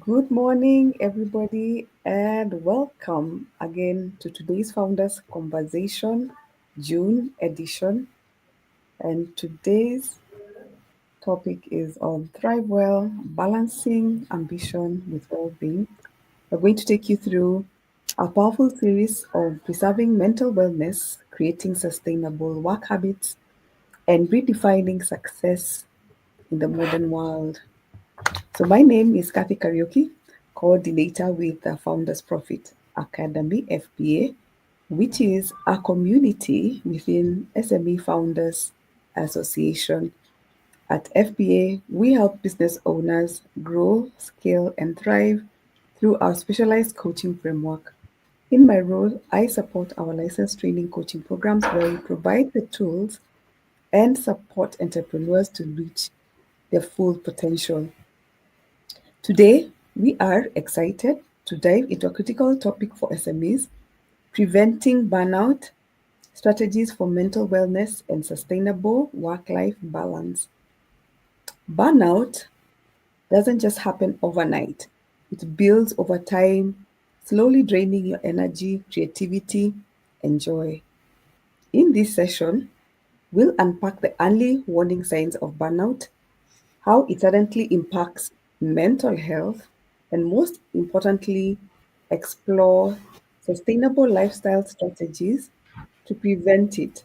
Good morning, everybody, and welcome again to today's Founders Conversation, June edition. And today's topic is on Thrive Well, balancing ambition with well being. We're going to take you through a powerful series of preserving mental wellness, creating sustainable work habits, and redefining success in the modern world. So my name is Kathy Karaoke, coordinator with the Founders Profit Academy (FPA), which is a community within SME Founders Association. At FPA, we help business owners grow, scale, and thrive through our specialized coaching framework. In my role, I support our licensed training coaching programs where we provide the tools and support entrepreneurs to reach their full potential. Today, we are excited to dive into a critical topic for SMEs: preventing burnout, strategies for mental wellness, and sustainable work life balance. Burnout doesn't just happen overnight, it builds over time, slowly draining your energy, creativity, and joy. In this session, we'll unpack the early warning signs of burnout, how it suddenly impacts mental health, and most importantly, explore sustainable lifestyle strategies to prevent it.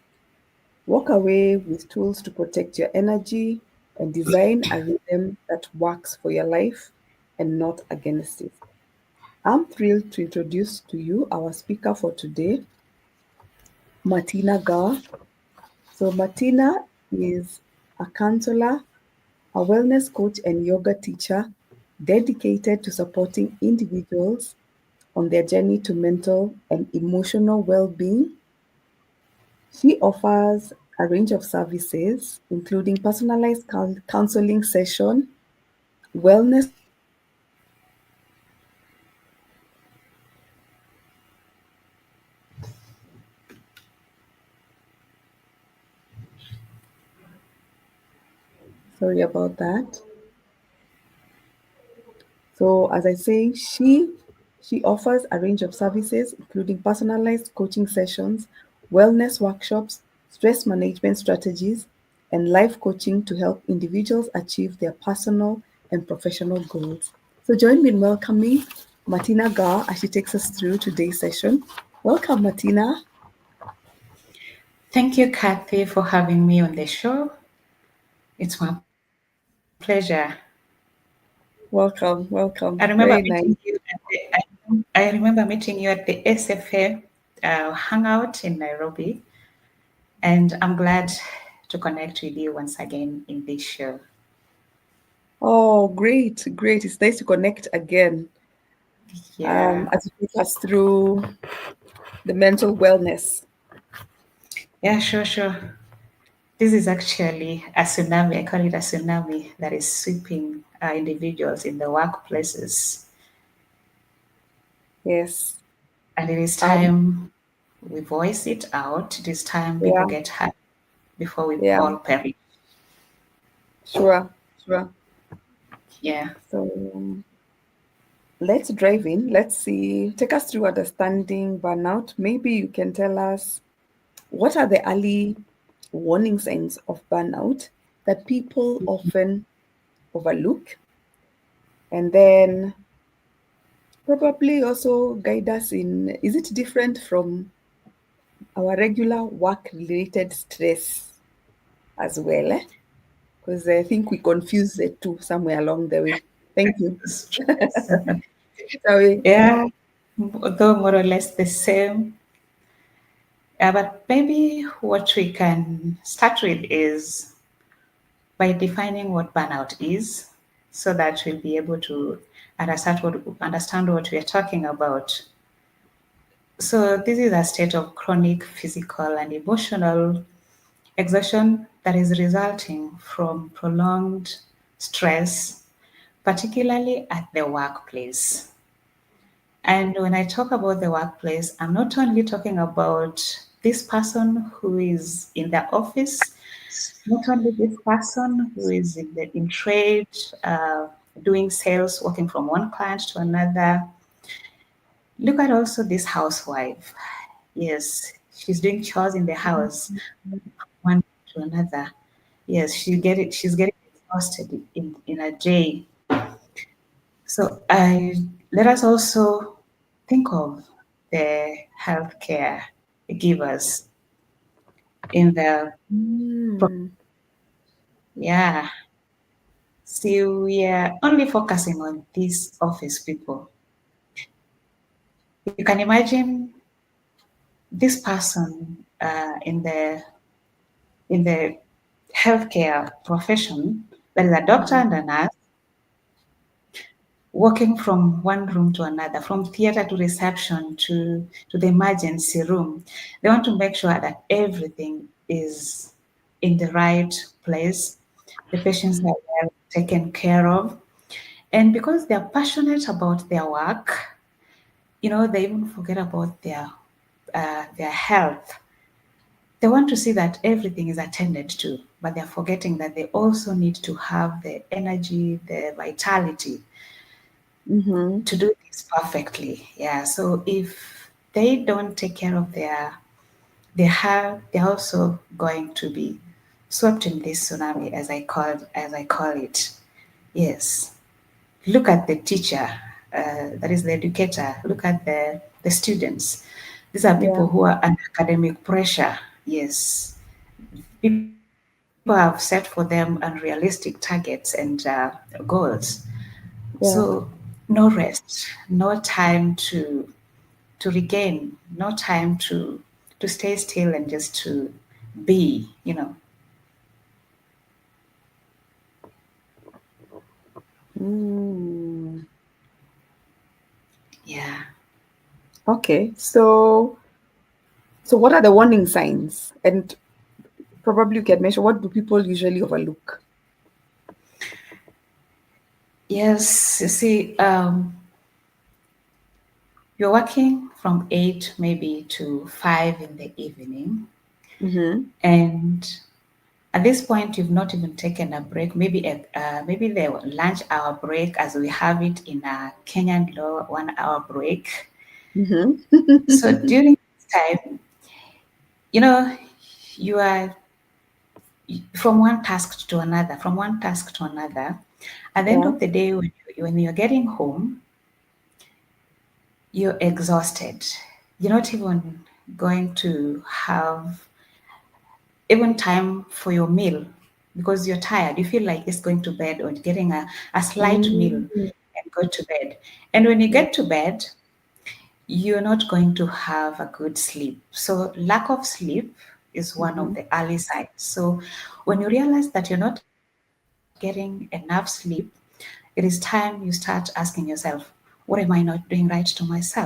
Walk away with tools to protect your energy and design a rhythm that works for your life and not against it. I'm thrilled to introduce to you our speaker for today, Martina Gar. So, Martina is a counselor, a wellness coach, and yoga teacher dedicated to supporting individuals on their journey to mental and emotional well being. She offers a range of services, including personalized counseling session, wellness workshops, strategies for mental wellness, and life coaching to help individuals Sorry about that. So, as I say, she offers a range of services, including personalized coaching sessions, wellness workshops, stress management strategies, and life coaching to help individuals achieve their personal and professional goals. So, join me in welcoming Martina Gar as she takes us through today's session. Welcome, Martina. Thank you, Kathy, for having me on the show. It's my pleasure. Welcome, I welcome. remember Very meeting nice. you I remember meeting you at the SFA hangout in Nairobi, and I'm glad to connect with you once again in this show. Oh, great, great. It's nice to connect again Yeah, as you take us through the mental wellness. yeah, sure. This is actually a tsunami. I call it a tsunami that is sweeping individuals in the workplaces, Yes. and it is Um, time we voice it out. It is time people yeah, get hurt before we yeah, all perish. sure, sure. Yeah. So let's drive in. Let's see. Take us through understanding burnout. Maybe you can tell us what are the early warning signs of burnout that people often overlook, and then probably also guide us in is it different from our regular work related stress as well? Because I think we confuse the two somewhere along the way. Thank you. Stress. Sorry. Yeah, though more or less the same. But maybe what we can start with is by defining what burnout is, so that we'll be able to understand what we are talking about. So this is a state of chronic physical and emotional exhaustion that is resulting from prolonged stress, particularly at the workplace. And when I talk about the workplace, I'm not only talking about this person who is in the office, not only this person who is in trade, doing sales, working from one client to another. Look at also this housewife. Yes, she's doing chores in the house, one to another. Yes, she's getting exhausted in a day. So I let us also think of the healthcare givers in the Mm. yeah. See, we are only focusing on these office people. You can imagine this person in the healthcare profession, that is a doctor and a nurse, walking from one room to another, from theater to reception to the emergency room. They want to make sure that everything is in the right place, the patients are well taken care of. And because they're passionate about their work, they even forget about their health. They want to see that everything is attended to, but they're forgetting that they also need to have the energy, the vitality Mm-hmm. to do this perfectly. Yeah. So if they don't take care of they're also going to be swept in this tsunami, as I call it. Yes. Look at the teacher, that is the educator. Look at the students. These are Yeah. people who are under academic pressure. Yes. People have set for them unrealistic targets and goals. So Yeah. no rest, no time to regain, no time to stay still and just to be. Mm. Yeah. Okay. So what are the warning signs? And probably you can mention, what do people usually overlook? Yes, you see, you're working from 8 maybe to 5 in the evening, Mm-hmm. and at this point you've not even taken a break, maybe the lunch hour break as we have it in a Kenyan law, 1 hour break. So Mm-hmm. during this time, you know, you are from one task to another, from one task to another. At the end Yeah. of the day, when you're getting home, you're exhausted. You're not even going to have even time for your meal because you're tired. You feel like just going to bed or getting a slight meal Mm. and go to bed. And when you Yeah. get to bed, you're not going to have a good sleep. So, lack of sleep is one of Mm-hmm. the early signs. So, when you realize that you're not getting enough sleep, it is time you start asking yourself, what am I not doing right to myself?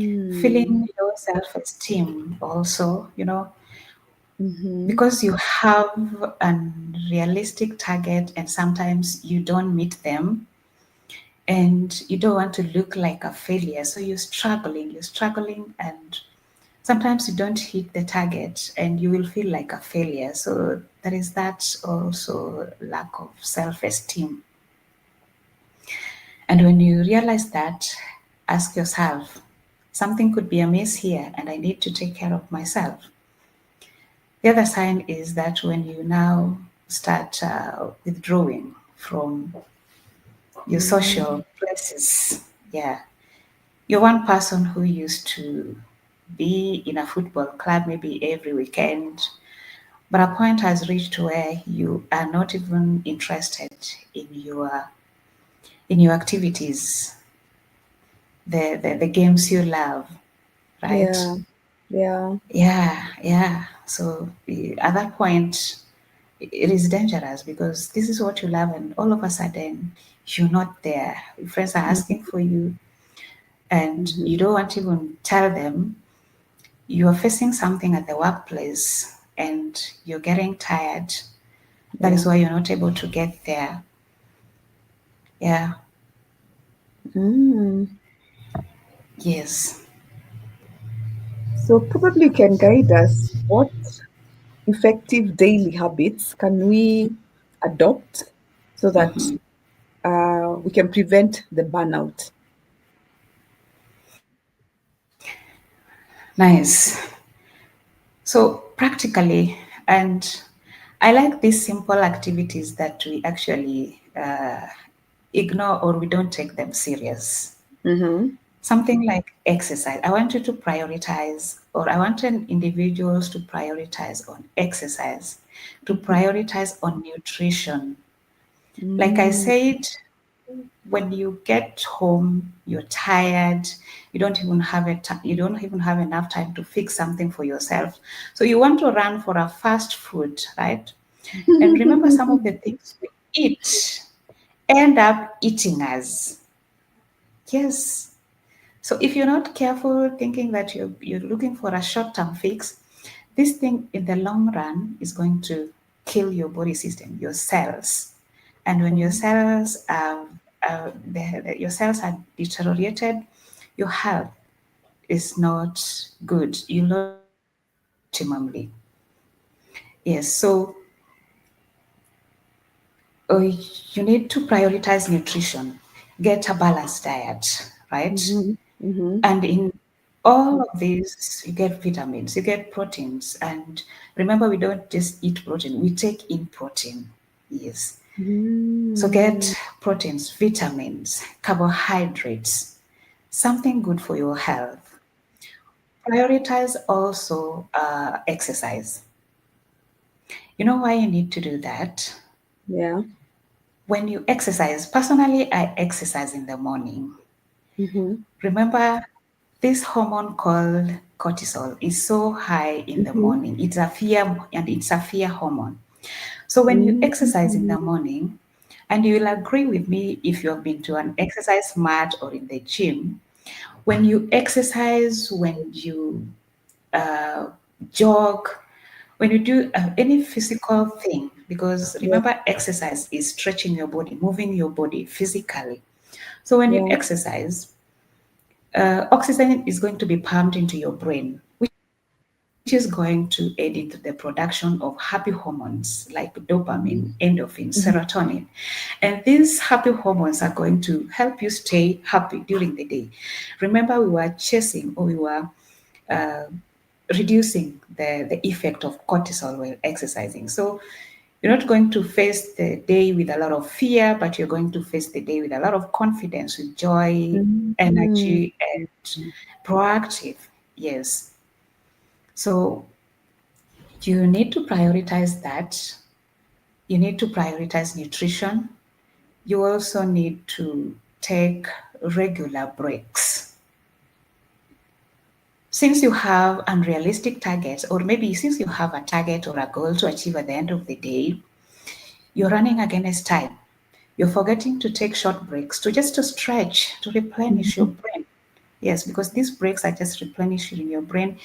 Feeling Mm-hmm. low self esteem, also, Mm-hmm. because you have an realistic target and sometimes you don't meet them and you don't want to look like a failure. So you're struggling, and sometimes you don't hit the target and you will feel like a failure. So there is that also lack of self esteem. And when you realize that, ask yourself, something could be amiss here and I need to take care of myself. The other sign is that when you now start withdrawing from your Mm. social places, yeah, you're one person who used to be in a football club maybe every weekend, but a point has reached where you are not even interested in your activities, the games you love, right? Yeah. Yeah. Yeah, yeah. So at that point, it is dangerous because this is what you love, and all of a sudden, you're not there. Your friends are asking for you, and you Mm-hmm. don't want to even tell them. You are facing something at the workplace, and you're getting tired. That Yeah. is why you're not able to get there. Yeah. Mm. Yes. So probably you can guide us. What effective daily habits can we adopt so that Hmm. we can prevent the burnout. Nice. So, practically, and I like these simple activities that we actually ignore or we don't take them serious. Mm-hmm. Something like exercise. I want you to prioritize, or I want individuals to prioritize on exercise, to prioritize on nutrition. Like I Mm-hmm. said, when you get home, you're tired, you don't even have enough time to fix something for yourself. So you want to run for a fast food, right? And remember, some of the things we eat end up eating us. Yes. So if you're not careful, thinking that you're looking for a short-term fix, this thing in the long run is going to kill your body system, your cells. And when your Okay. cells your cells are deteriorated, your health is not good. You lose optimally. Yes. So you need to prioritize nutrition. Get a balanced diet, right? Mm-hmm. Mm-hmm. And in all of these, you get vitamins, you get proteins. And remember, we don't just eat protein, we take in protein. Yes. So Mm-hmm. get proteins, vitamins, carbohydrates, something good for your health. Prioritize also exercise. You know why you need to do that? Yeah. When you exercise, personally, I exercise in the morning. Mm-hmm. Remember, this hormone called cortisol is so high in the Mm-hmm. morning. It's a fear hormone. So when you exercise in the morning, and you will agree with me if you have been to an exercise mat or in the gym, when you exercise, when you uh, jog, when you do any physical thing, because Yeah. remember, exercise is stretching your body, moving your body physically. So when you Yeah. exercise, oxygen is going to be pumped into your brain, which is going to aid into the production of happy hormones like dopamine, endorphin, serotonin. Mm-hmm. And these happy hormones are going to help you stay happy during the day. Remember, we were chasing or we were uh, reducing the effect of cortisol while exercising. So you're not going to face the day with a lot of fear, but you're going to face the day with a lot of confidence, with joy, Mm-hmm. energy, and proactive. Yes. So you need to prioritize that. You need to prioritize nutrition. You also need to take regular breaks. Since you have unrealistic targets, or maybe since you have a target or a goal to achieve at the end of the day, you're running against time. You're forgetting to take short breaks to stretch, to replenish your brain. Yes, because these breaks are just replenishing your brain.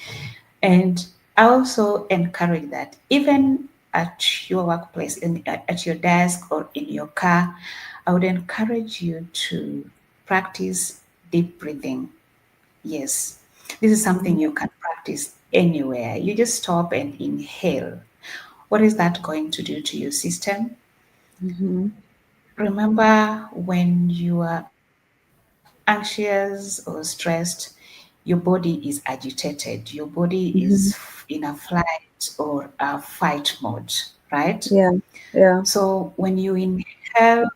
And I also encourage that even at your workplace, at your desk or in your car, I would encourage you to practice deep breathing. Yes, this is something you can practice anywhere. You just stop and inhale. What is that going to do to your system? Mm-hmm. Remember, when you are anxious or stressed, your body is agitated. Your body is in a flight or a fight mode, right? Yeah. Yeah. So when you inhale,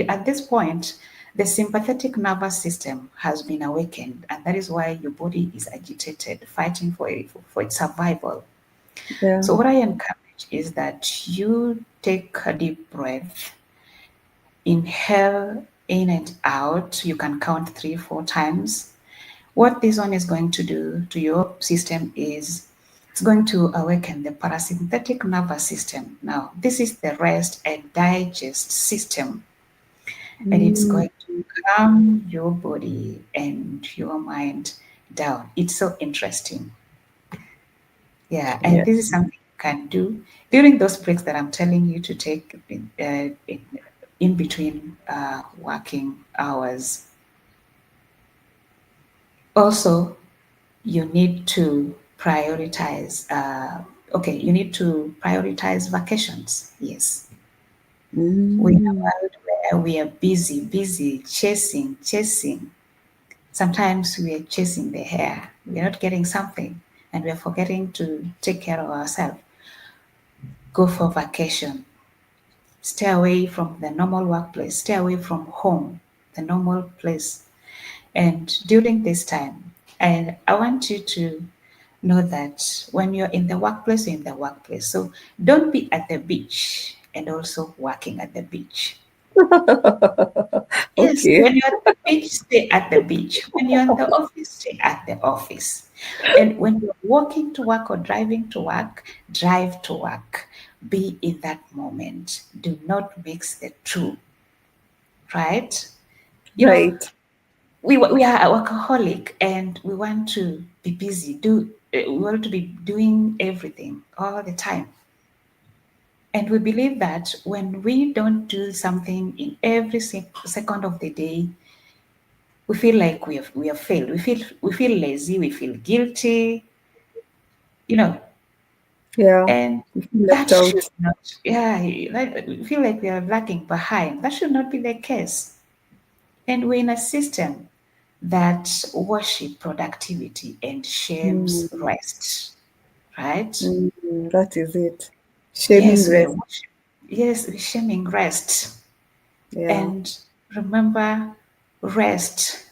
at this point, the sympathetic nervous system has been awakened, and that is why your body is agitated, fighting for its survival. Yeah. So what I encourage is that you take a deep breath, inhale in and out. You can count 3, 4 times. What this one is going to do to your system is it's going to awaken the parasympathetic nervous system. Now, this is the rest and digest system, and it's Mm. going to calm your body and your mind down. It's so interesting. Yeah, and this is Yes. something you can do during those breaks that I'm telling you to take in between working hours. Also, you need to prioritize. Okay, you need to prioritize vacations. Yes, We're in a Mm. world where we are busy, busy, chasing, chasing. Sometimes we are chasing the hair. We're not getting something and we're forgetting to take care of ourselves. Go for vacation. Stay away from the normal workplace. Stay away from home, the normal place. And during this time, I want you to know that when you're in the workplace, you're in the workplace. So don't be at the beach and also working at the beach. Yes, Okay. when you're at the beach, stay at the beach. When you're in the office, stay at the office. And when you're walking to work or driving to work, drive to work. Be in that moment. Do not mix the two, right? You know, Right. we are a workaholic and we want to be busy. We want to be doing everything all the time. And we believe that when we don't do something in every second of the day, we feel like we have failed. We feel lazy. We feel guilty. You know, Yeah. and You feel that left should out. not. Yeah, we feel like we are lagging behind. That should not be the case. And we're in a system that worship productivity and shames Mm. rest, right? Mm. That is it. Shaming Yes, we are rest. worship. Yes, we're shaming rest. Yeah. And remember, rest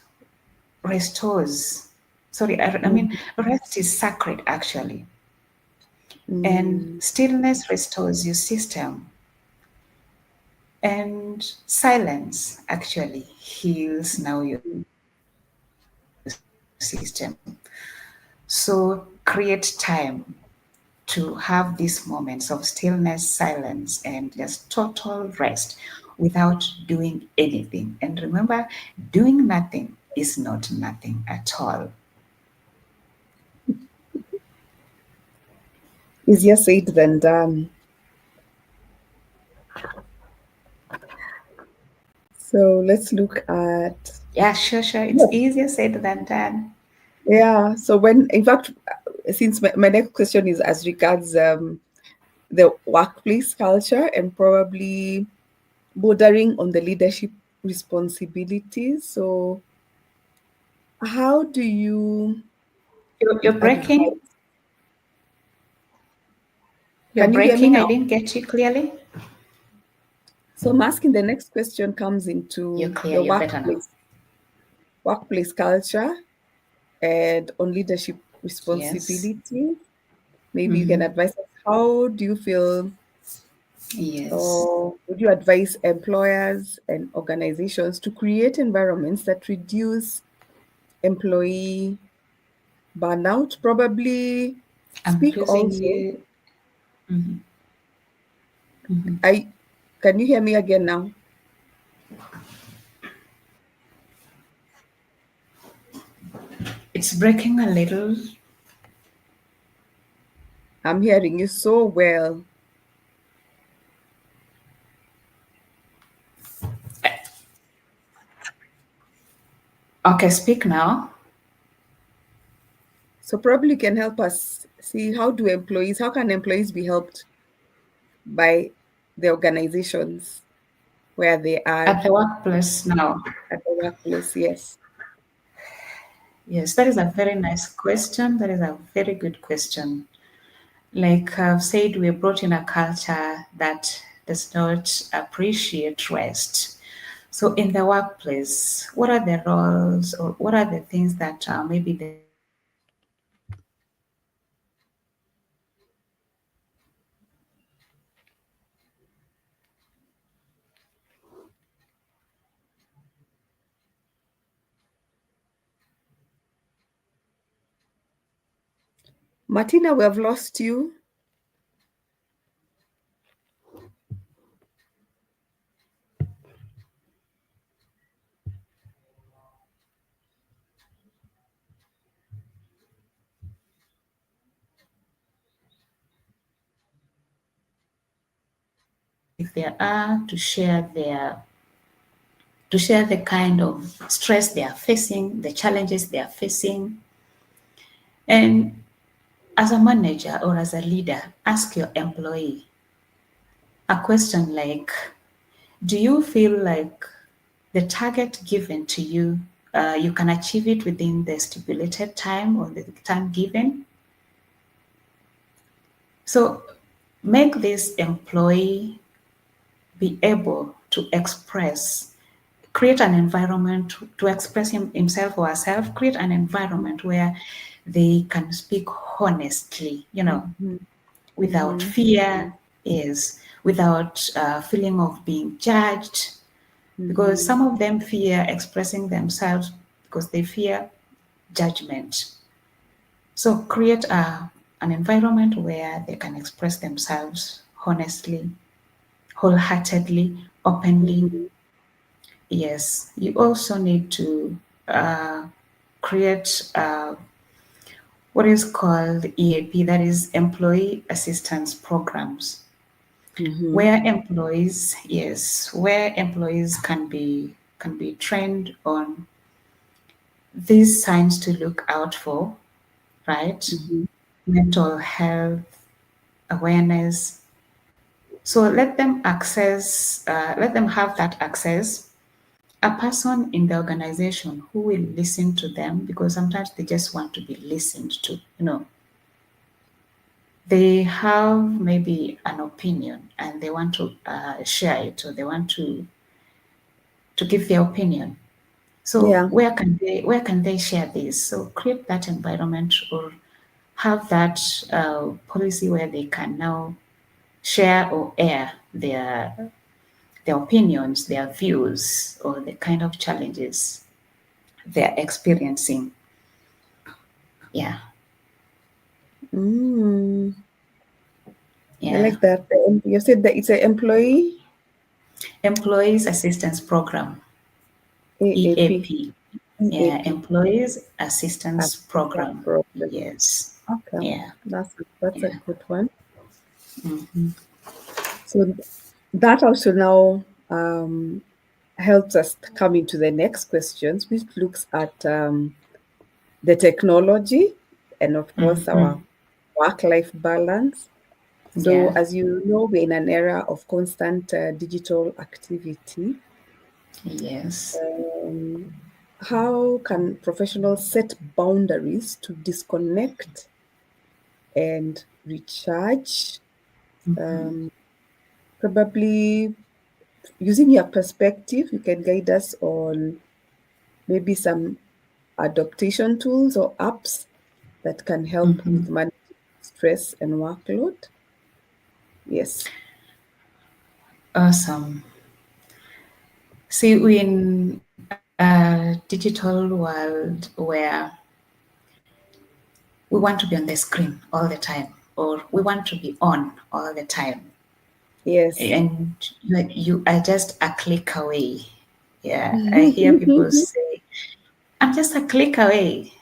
restores. Sorry, I Mm. mean, rest is sacred actually. And Mm. stillness restores your system. And silence actually heals now your system. So create time to have these moments of stillness, silence, and just total rest without doing anything. And remember, doing nothing is not nothing at all. Easier said than done. So let's look at, Yeah, sure. It's yeah. easier said than done. Yeah. So when, in fact, since my next question is as regards the workplace culture and probably bordering on the leadership responsibilities. So how do you You're breaking. advise? You're Can you hear me breaking. I now? didn't get you clearly. So I'm asking the next question comes You're into clear. the You're better now. workplace culture and on leadership Yes. responsibility. Maybe you can Mm-hmm. advise us, how do you feel, Yes. or would you advise employers and organizations to create environments that reduce employee burnout? Probably I'm speak losing also. you. Mm-hmm. Mm-hmm. I Can you hear me again now? It's breaking a little. I'm hearing you so well. Okay, speak now. So probably you can help us see, how can employees be helped by the organizations where they are At the workplace now. at the workplace? Yes. Yes, that is a very nice question. That is a very good question. Like I've said, we're brought in a culture that does not appreciate rest. So, in the workplace, what are the roles or what are the things that maybe the organization can do to Martina, we have lost you. if they are to share the kind of stress they are facing, the challenges they are facing. And as a manager or as a leader, ask your employee a question like, do you feel like the target given to you, you can achieve it within the stipulated time or the time given? So make this employee be able to express, create an environment to express himself or herself, create an environment where they can speak honestly, Mm-hmm. without Mm-hmm. fear, is without feeling of being judged, because Mm-hmm. some of them fear expressing themselves because they fear judgment. So create an environment where they can express themselves honestly, wholeheartedly, openly. Mm-hmm. Yes, you also need to uh, create what is called EAP, that is Employee Assistance Programs, Mm-hmm. where employees, yes, where employees can be trained on these signs to look out for, right? Mm-hmm. Mental health awareness. So let them have that access. A person in the organization who will listen to them, because sometimes they just want to be listened to. They have maybe an opinion and they want to share it, or they want to give their opinion. So Yeah. where can they share this? So create that environment, or have that policy where they can now share or air their opinions, their views, or the kind of challenges they're experiencing. Yeah, Mm. I yeah. like that. You said that it's an employee Employees Assistance Program, AAP. EAP. Yeah, EAP. Employees Assistance Assistance Program. program. Yes. Okay. Yeah, That's a yeah. good one. So that also now helps us come into the next questions, which looks at the technology and of course our work-life balance. So Yeah. as you know, we're in an era of constant digital activity. Yes. How can professionals set boundaries to disconnect and recharge? Probably using your perspective, you can guide us on maybe some adaptation tools or apps that can help with managing stress and workload. Yes. Awesome. See, we're in a digital world where we want to be on the screen all the time, or we want to be on all the time, Yes. and you are just a click away. Yeah, I hear people say, "I'm just a click away,"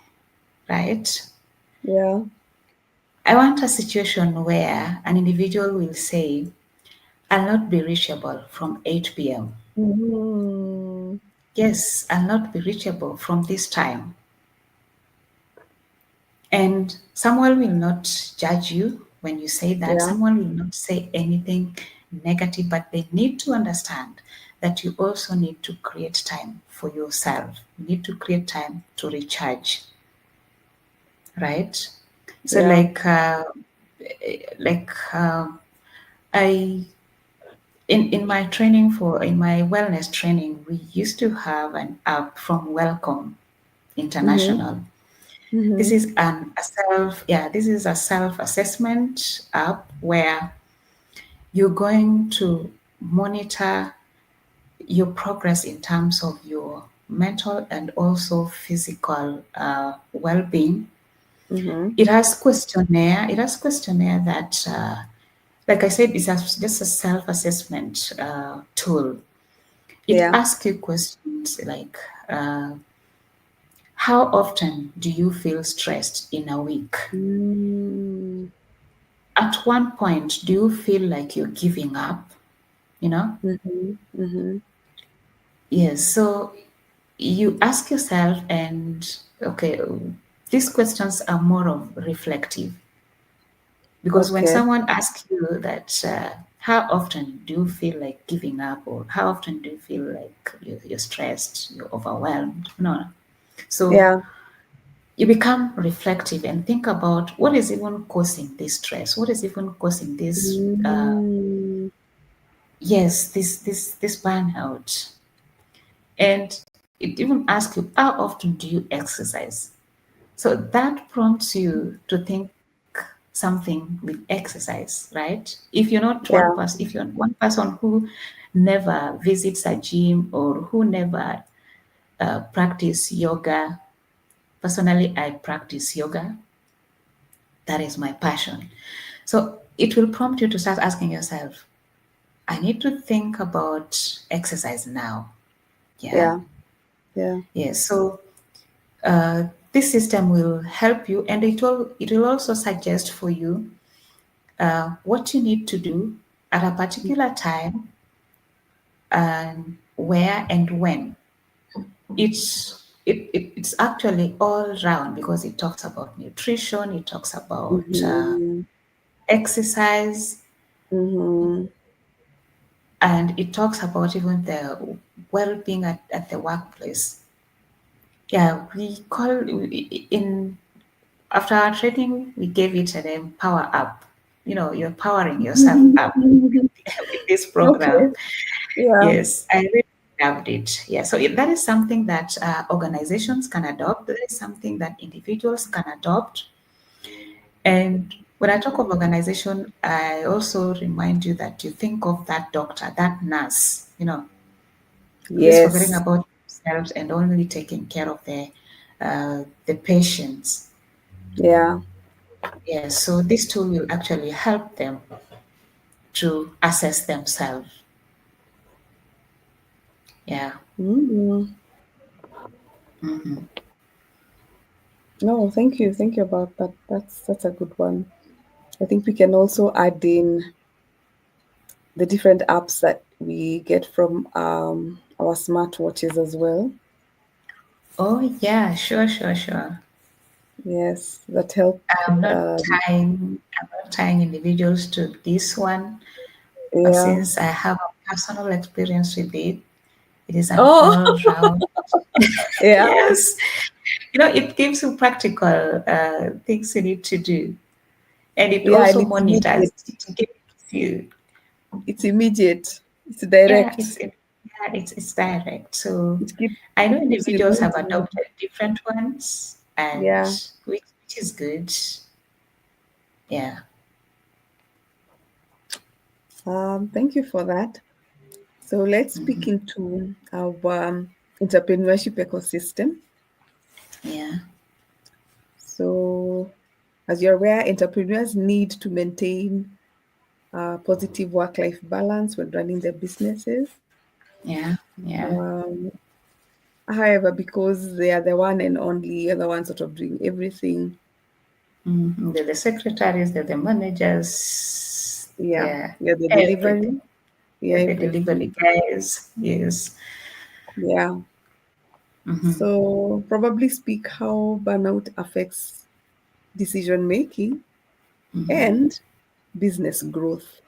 right? Yeah. I want a situation where an individual will say, "I'll not be reachable from 8 p.m." Mhm. Yes, I'll not be reachable from this time. And someone will not judge you when you say that. Yeah. Someone will not say anything negative, but they need to understand that you also need to create time for yourself. You need to create time to recharge, right? So, Yeah. like I in my training for in my wellness training, we used to have an app from Welcome Mhm. International. This Mhm. is a self-assessment app where you're going to monitor your progress in terms of your mental and also physical well-being. Mhm. It has questionnaire that, like I said, just a self-assessment tool. It Yeah. asks you questions like, uh, how often do you feel stressed in a week? Mm. At one point, do you feel like you're giving up? You know? Mhm. Mhm. Yes. So you ask yourself, and okay, these questions are more of reflective, because when Okay. someone asks you that, how often do you feel like giving up, or how often do you feel like you're stressed, you're overwhelmed? No. So Yeah. you become reflective and think about what is even causing this stress, what is even causing this Mm, yes, this burnout. And it even asks you, how often do you exercise? So that prompts you to think something with exercise, right? If you're not one yeah. person, if you're one person who never visits a gym or who never practice yoga, personally, I practice yoga. That is my passion. So it will prompt you to start asking yourself, I need to think about exercise now. Yeah. Yeah. Yeah. Yes. So this system will help you, and it will also suggest for you what you need to do at a particular time, and where and when. It's actually all round because it talks about nutrition, it talks about Mm-hmm. exercise, Mm-hmm. and it talks about even the well-being at the workplace. Yeah, we call in after our training, we gave it a name, Power Up. You're powering yourself up with this Okay. program. Yeah. Yes, I really loved it. Yeah, so that is something that organizations can adopt. That is something that individuals can adopt. And when I talk of organization, I also remind you that you think of that doctor, that nurse, who's forgetting Yes. about themselves and only taking care of the patients. Yeah. Yes, so this tool will actually help them to assess themselves. Yeah. Mm-hmm. Hmm. No, thank you. Thank you about that. That's a good one. I think we can also add in the different apps that we get from our smartwatches as well. Oh, yeah, sure, sure, sure. Yes, that help. I'm not Um, I'm not tying individuals to this one, but yeah. since I have a personal experience with it, it is an Oh, all round. yeah. Yes, it gives you practical things you need to do, and it Yeah, and also it's monitors. immediate. It gives you, It's immediate. It's yeah, direct. it's direct. So It keep, I know keeps individuals have reminding you. adopted different ones, and Yeah. which is good. Yeah. Thank you for that. So let's speak into our entrepreneurship ecosystem. Yeah. So, as you're aware, entrepreneurs need to maintain a positive work-life balance when running their businesses. Yeah. Yeah. Um, However, because they are the one and only, you're the one sort of doing everything. Mhm. They're the secretaries, they're the managers, Yeah, they're you're the everything. delivery. Yeah, They're the delivery everything. guys. Yes. Yeah. So probably speak how burnout affects decision making and business growth.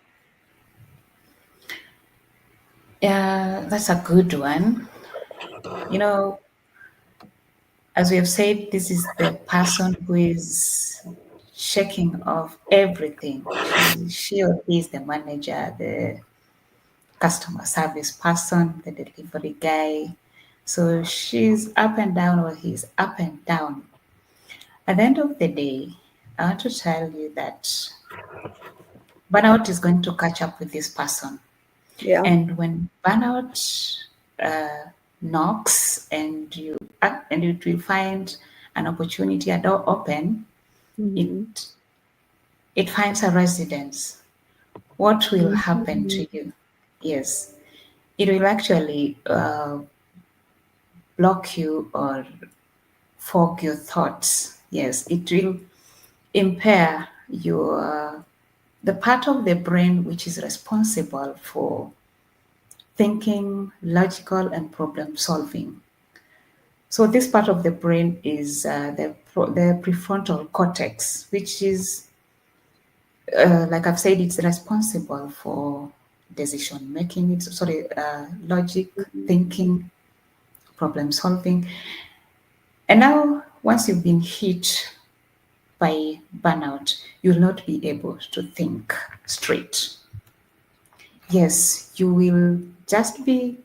Yeah, that's a good one. You know, as we have said, this is the person who is checking off everything. She or he is the manager, the customer service person, the delivery guy. So she's up and down, or he's up and down. At the end of the day, I want to tell you that burnout is going to catch up with this person. Yeah. And when burnout uh, knocks, and it will find an opportunity, a door open, Hmm. it it finds a residence. What will happen Hmm. to you? Yes, it will actually block you or fog your thoughts. Yes, it will impair your the part of the brain which is responsible for thinking, logical, and problem solving. So this part of the brain is the prefrontal cortex, which is like I've said, it's responsible for decision making. It's sorry, logic, thinking, problem solving. And now, once you've been hit by burnout, you'll not be able to think straight. Yes, you will just be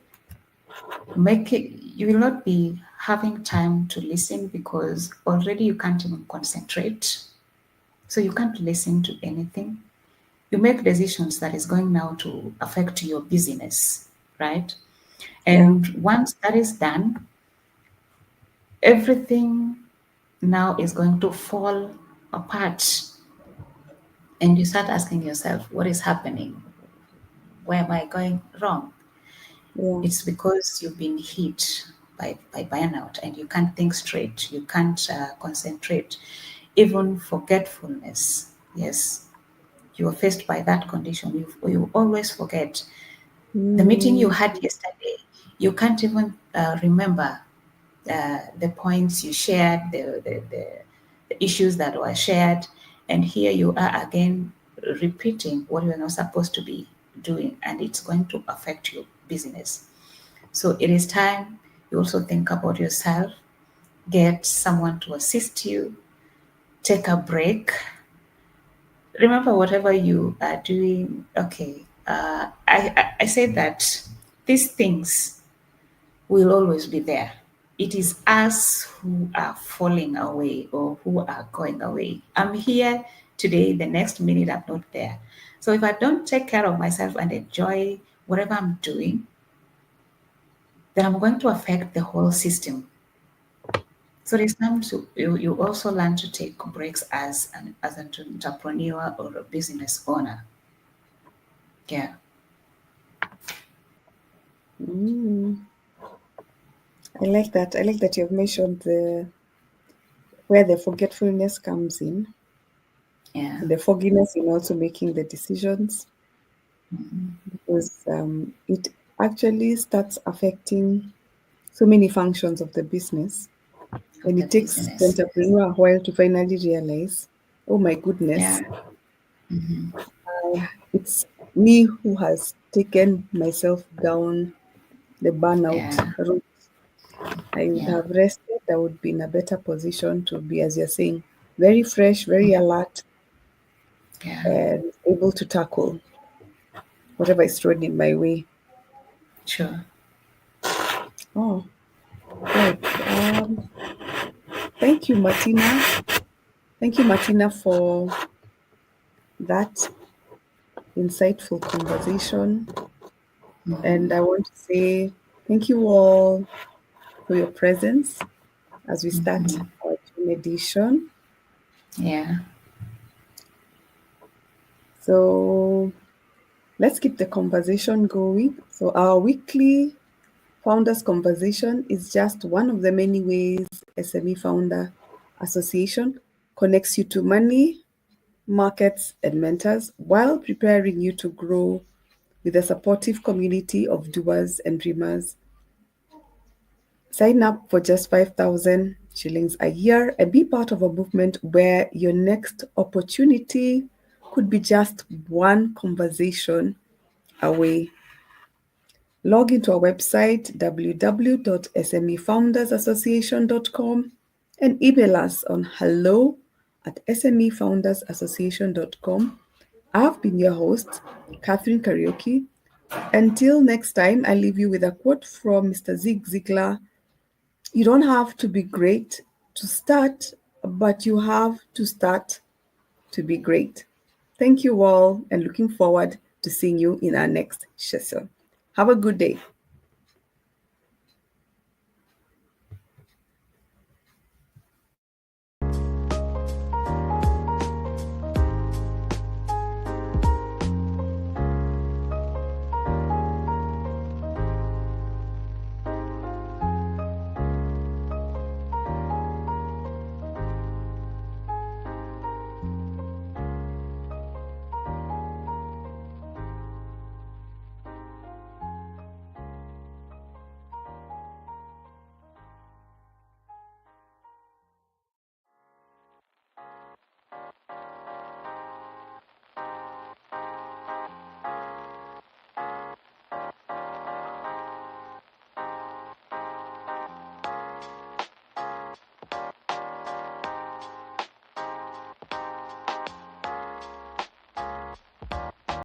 making, you will not be having time to listen because already you can't even concentrate. So you can't listen to anything. You make decisions that is going now to affect your business, right? Yeah. And once that is done, everything now is going to fall apart. And you start asking yourself, what is happening? Where am I going wrong? Yeah. It's because you've been hit by burnout and you can't think straight, you can't concentrate, even forgetfulness. Yes, you are faced by that condition. You always forget. The meeting you Mm, had yesterday, you can't even remember the points you shared, the issues that were shared. And here you are again repeating what you're not supposed to be doing, and it's going to affect your business. So it is time you also think about yourself, get someone to assist you, take a break. Remember, whatever you are doing, okay. I say that these things will always be there. It is us who are falling away or who are going away. I'm here today, the next minute I'm not there. So if I don't take care of myself and enjoy whatever I'm doing, then I'm going to affect the whole system. So it's time to you also learn to take breaks as an entrepreneur or a business owner. Yeah, mm. I like that. I like that you've mentioned the where the forgetfulness comes in, yeah, the fogginess in also making the decisions, because it actually starts affecting so many functions of the business. of And the it takes the business. entrepreneur a while to finally realize, oh my Yeah, goodness, it's me who has taken myself down the burnout yeah, route. I would yeah, have rested, I would be in a better position to be, as you're saying, very fresh, very alert, yeah. and able to tackle whatever is thrown in my way. Sure. Oh, right. Thank you, Martina. Thank you, Martina, for that insightful conversation. And I want to say thank you all for your presence as we start our June edition. Yeah. So let's keep the conversation going. So, our weekly Founders Conversation is just one of the many ways SME Founder Association connects you to money, markets, and mentors while preparing you to grow with a supportive community of doers and dreamers. Sign up for just 5,000 shillings a year and be part of a movement where your next opportunity could be just one conversation away. Log into our website www.smefoundersassociation.com and email us on hello@smefoundersassociation.com. I've been your host, Catherine Karaoke. Until next time, I leave you with a quote from Mr. Zig Ziglar. You don't have to be great to start, but you have to start to be great. Thank you all and looking forward to seeing you in our next session. Have a good day.